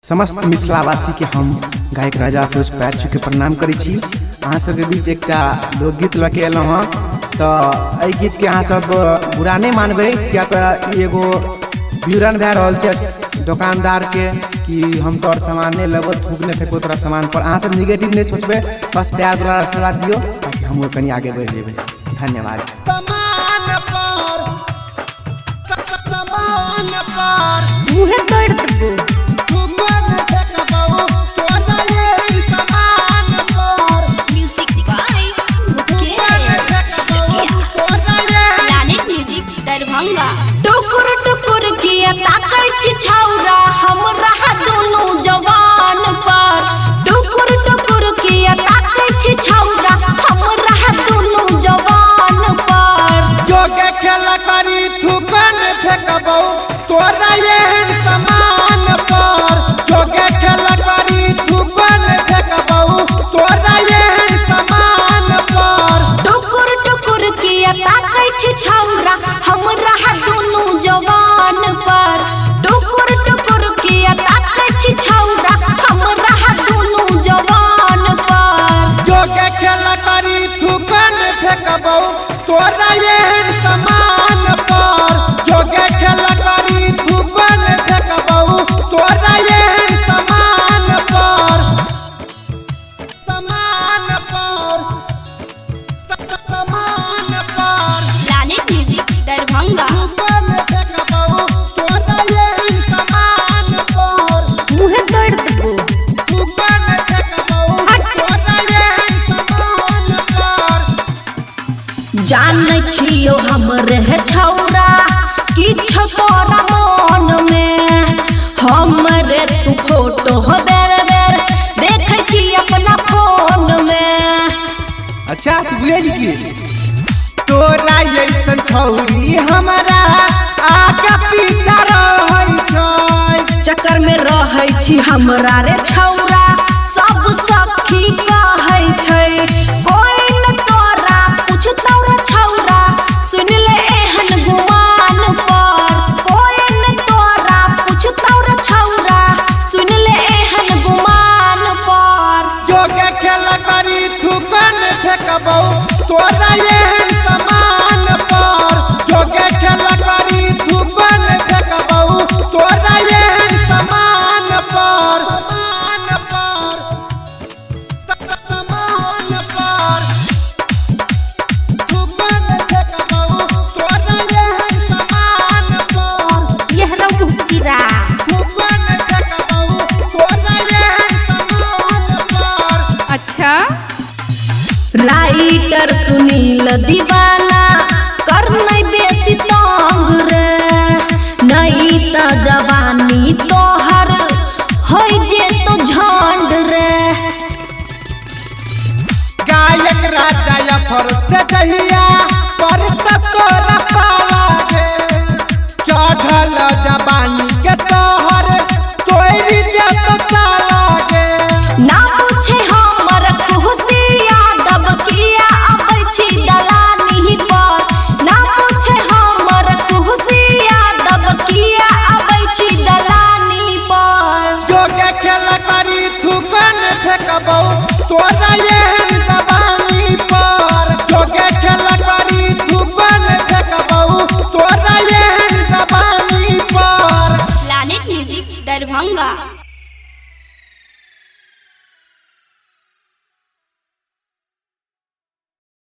समस्त मिथिलावासी के हम गायक राजा अफरोज पैर छू के प्रणाम करै छी। अहाँ सबके बीच एकटा लोकगीत लके एलहुँ हँ, तो एहि गीत के अहाँ सब बुरा नहीं मानबे, क्या तो एगो विवरण भए रहल छै दुकानदार के कि हम तोर सामान नहीं लेबो, थूक नहीं फेंको तोरा सामान पर। अहाँ सब निगेटिव नहीं सोचबे, बस प्यार द्वारा सलाह दियो ताकि हम कहीं आगे बढ़ जेबे। धन्यवाद। मुहे तोड़ देबो music by planet music Darbhanga. टुकुर टुकुर किया ताकै छी छौरा हमरा दुनू जवान पर। टुकुर टुकुर किया ताकै छी छौरा हमरा दुनू जवान पर। जोगे खेला करी थूकन फेंकबो तोरा एहन समान पर। जोगे खेला करी थूकन फेंकबो तोरा एहन समान पर। टुकुर टुकुर किया ताकै छी छौरा हमरा दुनू जवान पर। टुकुर टुकुर किया ताकै छी छौरा हमरा दुनू जवान पर। जोगे खेला करी थूकन फेंकबो तोरा एहन समान पर। जोगे खेला करी थूकन फेंकबो तोरा एहन समान पर। समान पर समान पर प्लानेट म्यूजिक दरभंगा। थूकन फेंकबो तोरा एहन समान पर। मुहे तोड़ देबो थूकन फेंकबो तोरा एहन समान पर। जानै छियो हमरे है छौरा किछो तोरा मन में। हमरे तू फोटो बेर बेर देखै छी अपना फोन में। अच्छा तू बुझे की तोरा ऐसन छौरी हमरा आगे पीछा रहै छै। चक्कर में रहै छी हमरा रे छौरा सब सखी कहै छै। कोई न तोरा पूछतौ रे छौरा सुन ले एहन गुमान पर। कोई न तोरा पूछतौ रे छौरा सुन ले एहन गुमान पर। जोगे खेला करी थूकन फेंकबो तोरा एहन समान पर। जोगे खेला करी थूकन फेंकबो तोरा एहन समान पर। समान पर थूकन फेंकबो तोरा एहन समान पर। यह रहु चिरा थूकन फेंकबो तोरा एहन समान पर। अच्छा राइटर सुनील दीवाना कर नहीं बेसी तंग रे। नहीं त जवानी तोहर होई जे तो झंड रे। गायक राजा अफरोज से जहिया पर तोरा पाला गे। चढ़ल जवानी के तोहर तोरी जे तो चाला गे। ना पूछे हमर खुशी यादव किया अबै छी दलानी पर। ना पूछे हमर खुशी यादव किया अबै छी दलानी पर। जोगे खेला करी थूकन फेंकबो तोरा एहन